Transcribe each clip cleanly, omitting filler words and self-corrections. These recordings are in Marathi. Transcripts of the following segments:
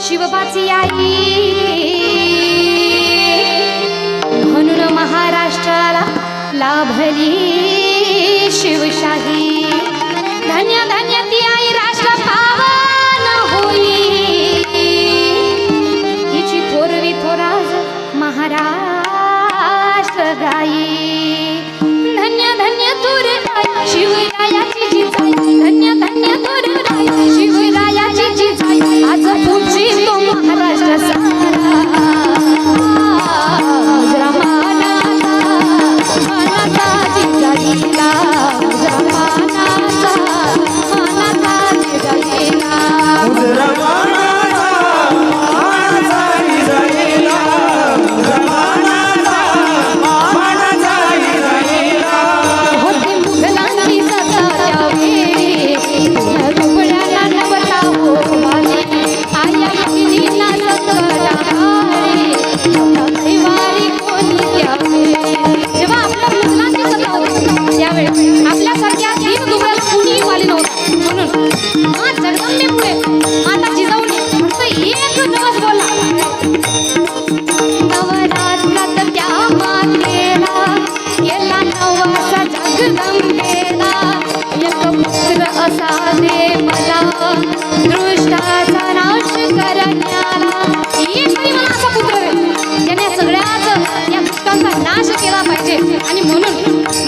शिवबाची आई म्हणून महाराष्ट्राला लाभली शिवशाही। धन्य धन्य ती आई राष्ट्र पावन होई, तिची थोरवी थोराज महाराष्ट्र गाई। धन्य धन्य थोर शिवरायाची जिजाई, धन्य धन्य थोर शिवरायाची जिजाई। आज पूजी तो महाराष्ट्र सारा, मानाचा जिजाईला, मानाचा जिजाईला। आपल्यासारख्या दीन दुबळ्याला कुणीही वाली नव्हतं, म्हणून मा जगदंबेपुढे माता जिजाऊने फक्त एक दिवस बोलला, नवरात्रात त्या मातेला केला नवसा जगदंबेला। एक पुत्र असा दे मला दृष्टाचा नाश करण्याला। एकही मला असा पुत्र दे ज्याने सगळ्याच या दुष्टांचा नाश केला पाहिजे। आणि म्हणून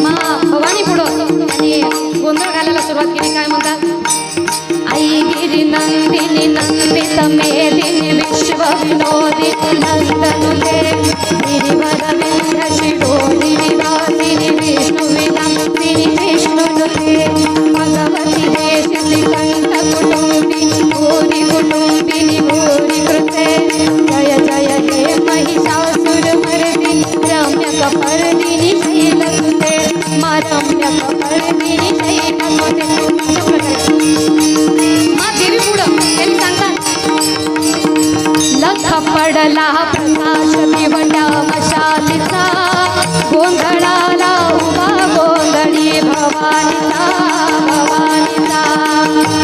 मा भवानी पुढं आणि गोंधळ घालायला सुरुवात केली। काय म्हणतात? आई गिरी नंदिनी नंदित मेदिनी विश्व विनोदिनी नंदनुते गिरिवर विंध्य शिरोदिनी विलासिनी विष्णु विलासिनी विष्णुनुते भगवती देशिनी कंठ कुटुंबिनी भूरि कुटुंबिनी भूरि कृते। जय जय हे महिषासुर मर्दिनी रम्य कपर्दिनी शैलसुते, रम्य कपर्दिनी शैलसुते। मा देवी पुढं त्यांनी सांगतात, लख पडला प्रकाश दिवटा मशालीचा, गोंधळाला उभा गोंधळी भवानीचा, भवानीचा।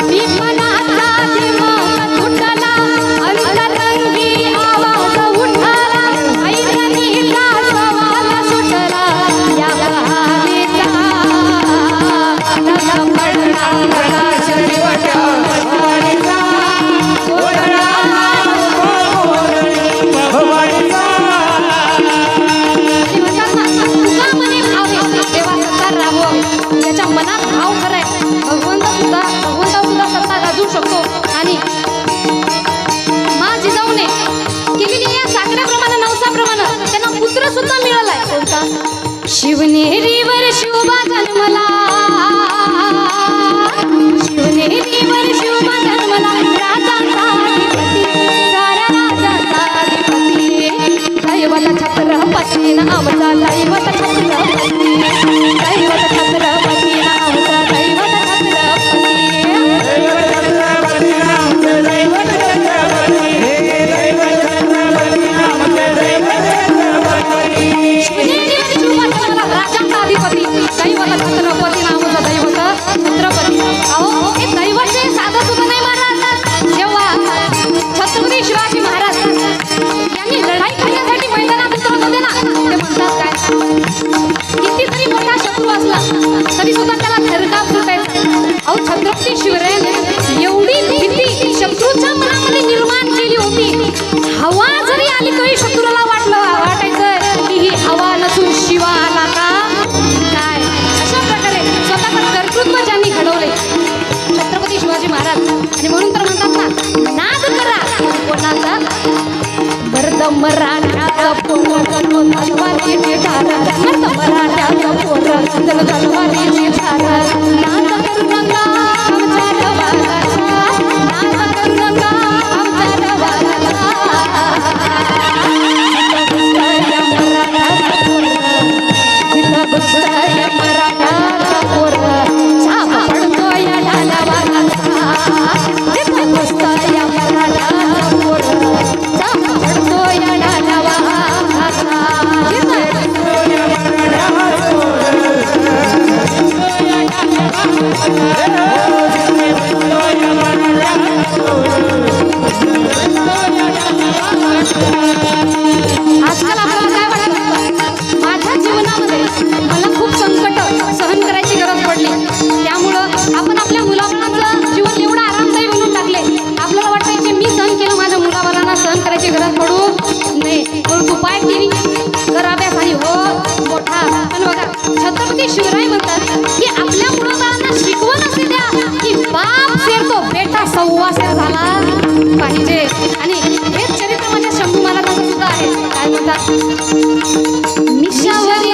विपणाचा दिमाग तुटला, अंतरंगी आवाज उठला, ऐरणीचा सवाल सुटला या भवानीचा। लख पडला प्रकाश दिवटा मशालीचा, गोंधळाला याच्या मनात भाव खराय, भगवंत सुद्धा सत्ता गाजू शकतो। आणि मा जिजाऊने केलेली या साखरेप्रमाणे नवसाप्रमाणे त्यांना पुत्र सुद्धा मिळालाय। कोणता? शिवनेरीवर शिवबा जन्मला, शिवनेरीवर शिवबा जन्मला, राजांचा अधिपती, साऱ्या राजांचा अधिपती। दैवत छत्रपती नामचा, दैवत छत्रपती, दैवत छत्रपती नामचा, दैवत छत्रपती। राजांचा अधिपती, दैवत छत्रपती नामचा, दैवत छत्रपती। अहो हे दैवत जे साधं सुद्धा नाही महाराज। जेव्हा छत्रपती शिवाजी महाराज यांनी लढाई करण्यासाठी मैदानात उतरत होते ना, ते म्हणतात काय, कितीतरी मोठा शत्रू असला तरी सुद्धा त्याला थरकाप सुटायचा। अहो छत्रपती शिवरायांनी एवढी भीती शत्रूच्या मनामध्ये निर्माण केली होती, हवा जरी आली तरी शत्रूला वाटायचं की ही हवा नसून शिवा आला का काय। अशा प्रकारे स्वतःचं कर्तृत्व ज्यांनी घडवले छत्रपती शिवाजी महाराज। आणि म्हणून तर म्हणतात ना, नाद करा कोणाचा, भरत मराठ्याचा पोर जणू तलवारीची धार, भरत मराठ्याचा पोर जणू तलवारीची धार। नाद करू नका आमच्या रवाला, नाद करू नका आमच्या रवाला। जिथं घुसतंय मराठ्याचा पोर, छाप पडतोय ढालावाला। जिथं घुसतंय मराठ्याचा पोर, छाप पडतोय ढालावाला। जिथं करायची गरज पडू नाही. म्हणून तू पाय टीव्ही कर अभ्यास आणि हो मोठा. पण बघा छत्रपती शिवराय म्हणतात की आपल्या मुलांना शिकवण असे द्या की बाप शेर तो बेटा सव्वा शेर झाला पाहिजे. आणि हेच चरित्र माझ्या शंभू महाराजांचं सुद्धा आहे. काय म्हणतात, मिशावरी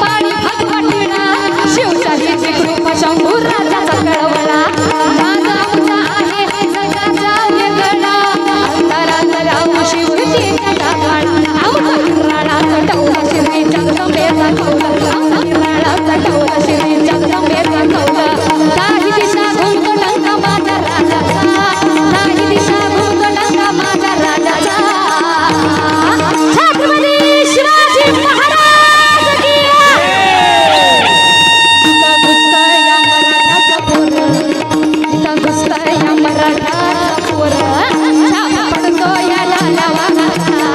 पाणी भगवटेणा शिवशाहीची कृपा शंभू राजाचा कळवळा. माझा आमचा आहे जगाचा वेगळा अंतरांतराव शिवजीचा दागाळा. आमचा राणाचा टवला शिरी जगदंबेचा कौला. आमचा राणाचा टवला शिरी जगदंबेचा कौला. काही दिशा घुमतो डंका माझ्या राजाचा. काही दिशा घुमतो डंका माझ्या राजाचा. छत्रपती शिवाजी महाराज की इथं घुसतंय या मराठाचं पोरं. इथं घुसतंय या मराठाचं पोरं. छाप पडतोय या लाल्या वाघाचा.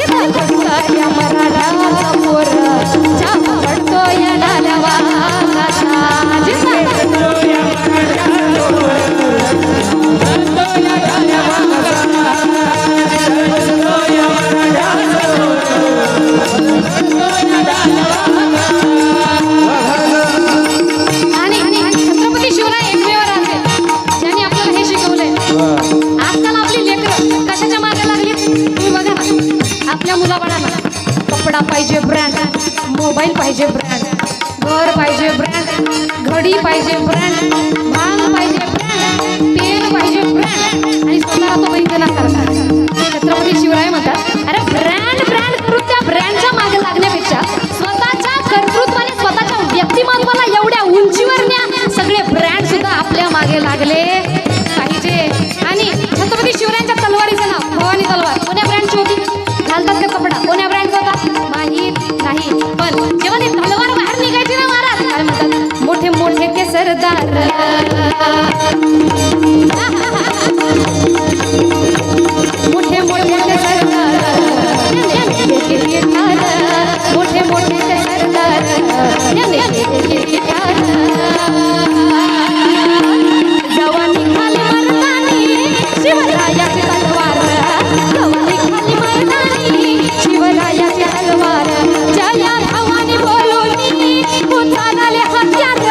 इथं घुसतंय या मराठाचं पोरं. छाप पडतोय या लाल्या वाघाचा. आणि छत्रपती शिवराय एकमेव राजे ज्यांनी आपल्याला हे शिकवलंय. आजकाल आपली लेकरं कशाच्या मागे लागली तुम्ही बघा ना. आपल्या मुलाबाळांना कपडा पाहिजे ब्रँड, मोबाईल पाहिजे ब्रँड, घर पाहिजे ब्रँड, घडी पाहिजे ब्रँड, भांग पाहिजे ब्रँड, पेन पाहिजे ब्रँड आणि स्वतःला तो बैठे ना करतात. छत्रपती शिवराय म्हणतात अरे ब्रँड ब्रँड करून त्या ब्रँडच्या मागे लागण्यापेक्षा स्वतःच्या कर्तृत्वाने स्वतःच्या व्यक्तिमत्वाला एवढ्या उंचीवर न्या. सगळे ब्रँड सुद्धा आपल्या मागे लागले पाहिजे. आणि छत्रपती शिवरायांच्या तलवारीचं नाव भवानी तलवार कोण्या ब्रँडची होती? घालतात का कपडा कोण्या ब्रँडचा होता? माहीत नाही. पण जेव्हा ती तलवार बाहेर निघायची ना महाराज काय म्हणतात, मोठे मोठे ते सरदार. मोठे मोठे ते सरदार. मोठे मोठे ते सरदार. जवानी खाली मर्दानी शिवरायाची तलवार. जवानी खाली मर्दानी शिवरायाची तलवार. जया भवानी बोलूनी उचलले हत्यार.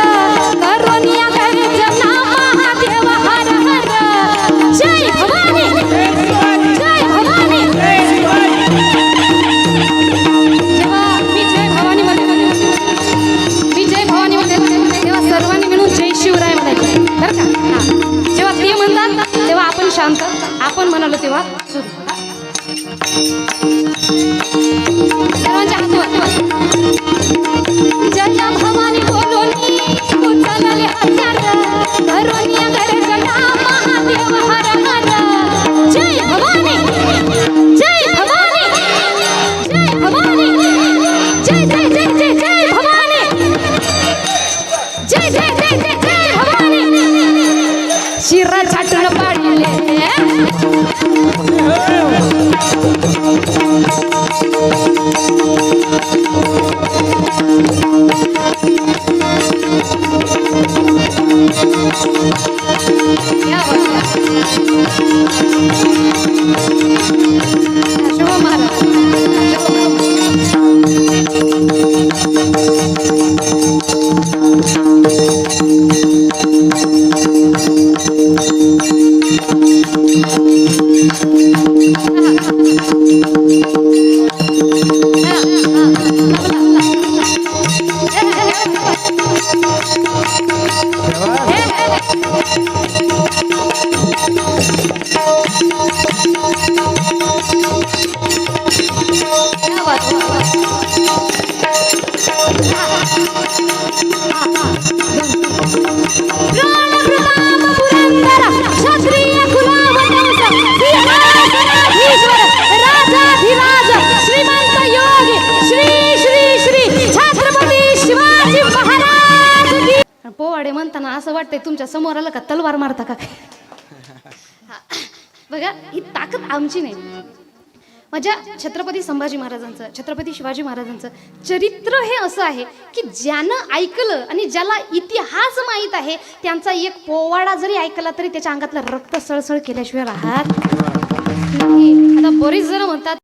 करोनिया गर्जना महादेव हर हर. जय भवानी जय भवानी. जेव्हा मी जय भवानी म्हणते तेव्हा सर्वांनी मिळून जय शिवराय म्हणायचे बरं का. जेव्हा ते म्हणतात तेव्हा आपण शांत, आपण म्हणालो तेव्हा सुरू. सर्वांच्या हातवर जय भवानी बोलूनी उचलले हत्यार. करोनिया गर्जना महादेव हर हर. जय भवानी जय भवानी जय भवानी. जय जय जय जय जय भवानी. जय जय जय जय जय भवानी. शिरा छाटून पाडले. शुभ महाराज पोवाडे म्हणताना असं वाटतंय तुमच्या समोर आलं का तलवार मारता का. बघा ही ताकद आमची नाही. माझ्या छत्रपती संभाजी महाराजांचं, छत्रपती शिवाजी महाराजांचं चरित्र हे असं आहे की ज्यानं ऐकलं आणि ज्याला इतिहास माहीत आहे त्यांचा एक पोवाडा जरी ऐकला तरी त्याच्या अंगातलं रक्त सळसळ केल्याशिवाय राहत. नाही आता बरीच जण म्हणतात